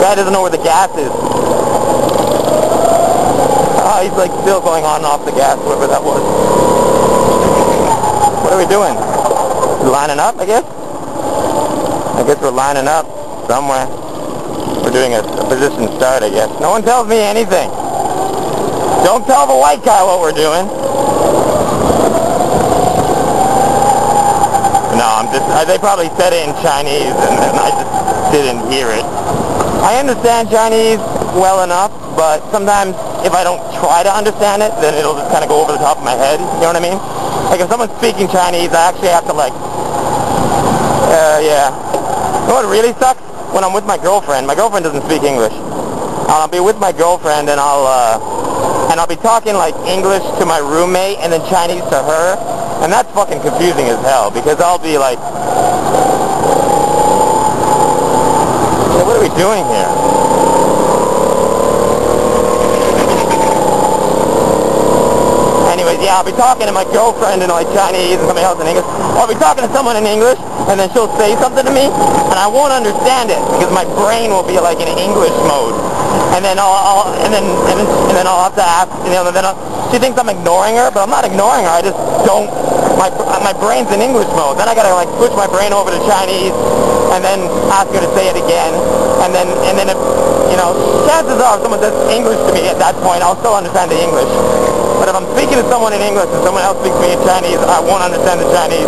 guy doesn't know where the gas is. Oh, he's like still going on and off the gas, whatever that was. What are we doing? Lining up, I guess? I guess we're lining up somewhere. We're doing a position start, I guess. No one tells me anything. Don't tell the white guy what we're doing. No, they probably said it in Chinese and I just didn't hear it. I understand Chinese well enough, but sometimes if I don't try to understand it, then it'll just kind of go over the top of my head. You know what I mean? Like if someone's speaking Chinese, I actually have to like, yeah. You know what really sucks? When I'm with my girlfriend doesn't speak English. I'll be with my girlfriend and I'll be talking like English to my roommate and then Chinese to her, and that's fucking confusing as hell because I'll be like, hey, what are we doing here? Anyways, yeah, I'll be talking to my girlfriend in like Chinese and somebody else in English. I'll be talking to someone in English and then she'll say something to me and I won't understand it because my brain will be like in English mode. And then I'll have to ask, you know, she thinks I'm ignoring her, but I'm not ignoring her. I just don't, my brain's in English mode. Then I gotta like switch my brain over to Chinese and then ask her to say it again. And then if, you know, chances are if someone says English to me at that point, I'll still understand the English. But if I'm speaking to someone in English and someone else speaks to me in Chinese, I won't understand the Chinese.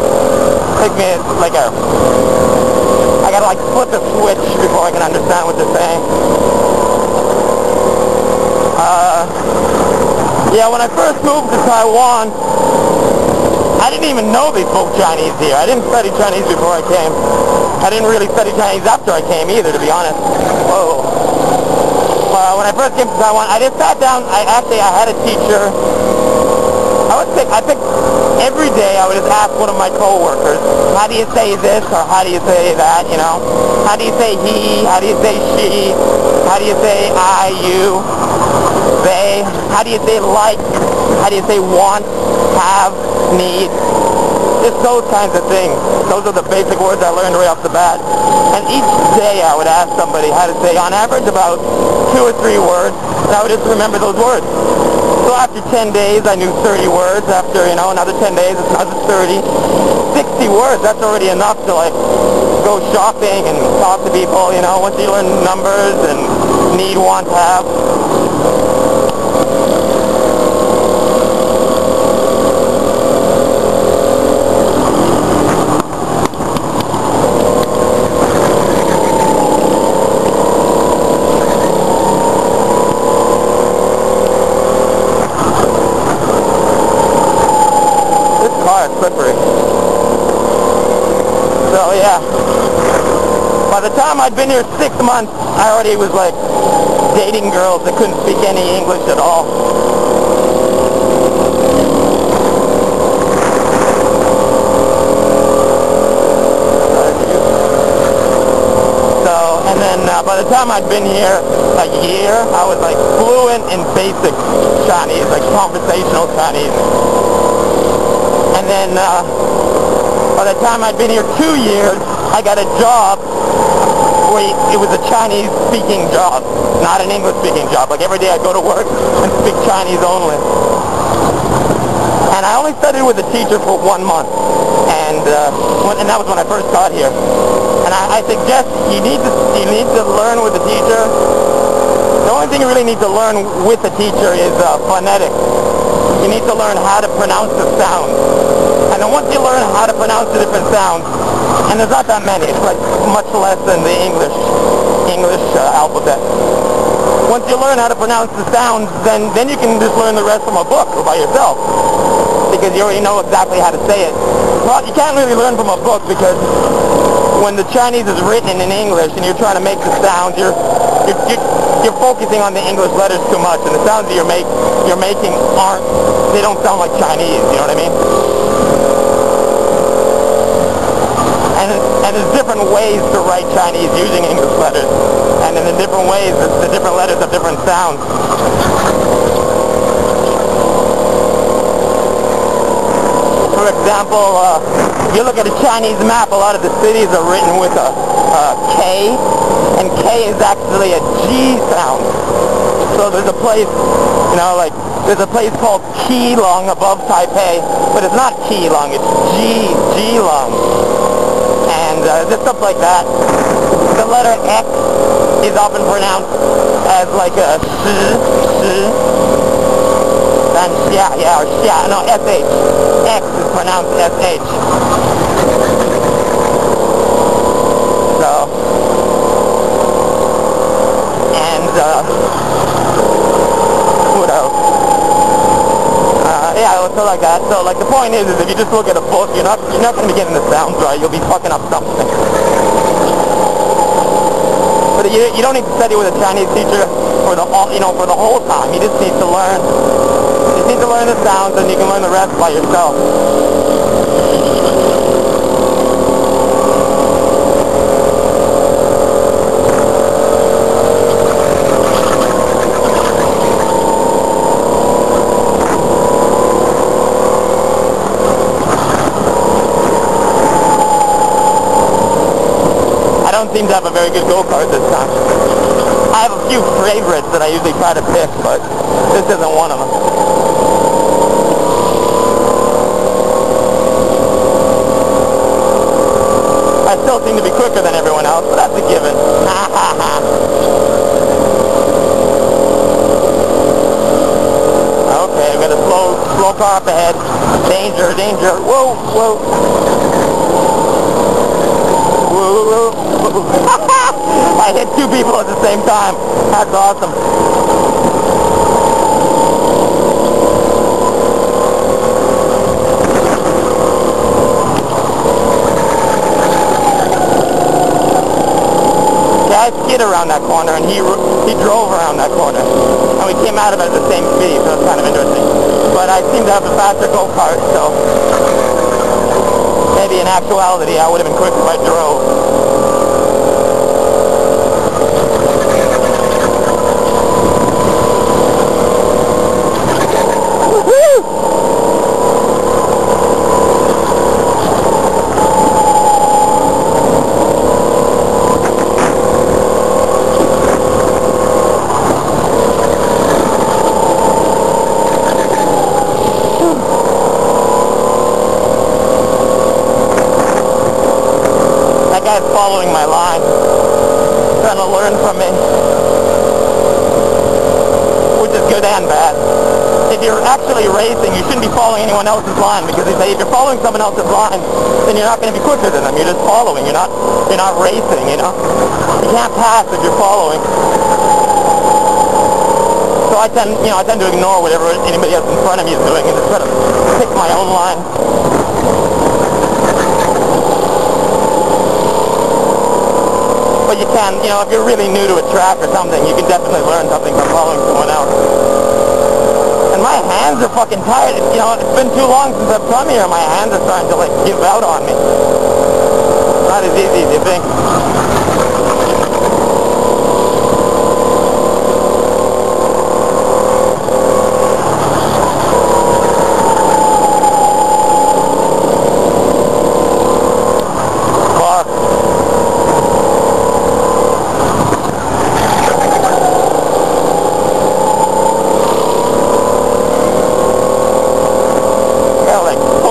It takes me like I gotta like flip a switch before I can understand what they're saying. Yeah, when I first moved to Taiwan, I didn't even know they spoke Chinese here. I didn't study Chinese before I came. I didn't really study Chinese after I came either, to be honest. Whoa. When I first came to Taiwan, I just sat down. I had a teacher. I picked every day. I would just ask one of my coworkers, how do you say this or how do you say that? You know, how do you say he? How do you say she? How do you say I, you, they? How do you say like? How do you say want, have, need? Just those kinds of things. Those are the basic words I learned right off the bat. And each day I would ask somebody how to say, on average, about 2 or 3 words, and I would just remember those words. So after 10 days, I knew 30 words. After, you know, another 10 days, it's another 30. 60 words, that's already enough to, like, go shopping and talk to people, you know, once you learn numbers and need, want, have. Slippery. So yeah, by the time I'd been here 6 months, I already was like dating girls that couldn't speak any English at all. So, and then by the time I'd been here a year, I was like fluent in basic Chinese, like conversational Chinese. And then by the time I'd been here 2 years, I got a job where it was a Chinese-speaking job, not an English-speaking job. Like every day I'd go to work and speak Chinese only. And I only studied with a teacher for 1 month, and that was when I first got here. And I suggest you need to learn with the teacher. The only thing you really need to learn with the teacher is phonetics. You need to learn how to pronounce the sounds. And then once you learn how to pronounce the different sounds, and there's not that many, it's like much less than the English alphabet. Once you learn how to pronounce the sounds, then you can just learn the rest from a book or by yourself, because you already know exactly how to say it. Well, you can't really learn from a book because when the Chinese is written in English and you're trying to make the sounds, you're focusing on the English letters too much, and the sounds that you're making they don't sound like Chinese, you know what I mean? And there's different ways to write Chinese using English letters, and in the different ways, the different letters have different sounds. For example, If you look at a Chinese map, a lot of the cities are written with a K, and K is actually a G sound. So there's a place, you know, like, there's a place called Keelung above Taipei, but it's not Keelung, it's Geelong. And just stuff like that. The letter X is often pronounced as like a sh, and yeah, or xia, no, SH. X is pronounced SH. So, and, what else? Yeah, so like that. So, like, the point is if you just look at a book, you're not going to be getting the sounds right. You'll be fucking up something. But you don't need to study with a Chinese teacher for the whole time. You just need to learn. You need to learn the sounds, and you can learn the rest by yourself. I don't seem to have a very good go-kart this time. I have a few favorites that I usually try to pick, but this isn't one of them. I still seem to be quicker than everyone else, but that's a given. Ha ha ha. Okay, we got a slow car up ahead. Danger, danger. Whoa, whoa. I hit two people at the same time. That's awesome. Yeah, I skid around that corner, and he drove around that corner. And we came out of it at the same speed, so it's kind of interesting. But I seem to have the faster go-kart, so maybe in actuality I would have been quick if I drove. Guy's following my line, trying to learn from me, which is good and bad. If you're actually racing, you shouldn't be following anyone else's line, because if you're following someone else's line, then you're not going to be quicker than them. You're just following. You're not racing. You know, you can't pass if you're following. So I tend to ignore whatever anybody else in front of me is doing and just try to pick my own line. But you can, if you're really new to a track or something, you can definitely learn something from following someone else. And my hands are fucking tired. It's been too long since I've come here. My hands are starting to, give out on me. Not as easy as you think.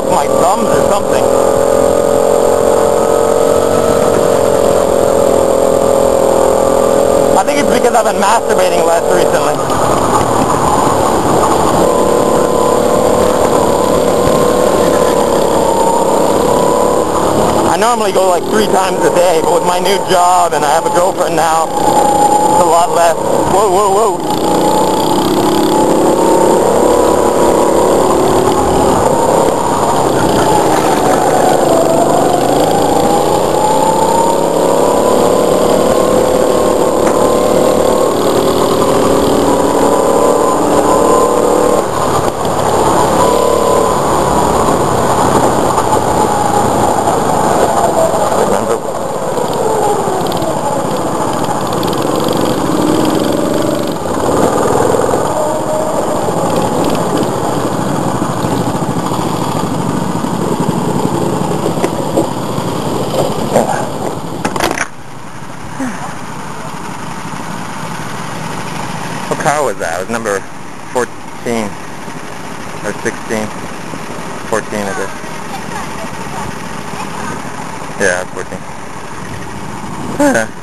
My thumbs or something. I think it's because I've been masturbating less recently. I normally go 3 times a day, but with my new job and I have a girlfriend now, it's a lot less. Whoa, whoa, whoa. What car was that? It was number 14 or 16. 14, I guess. Yeah, 14.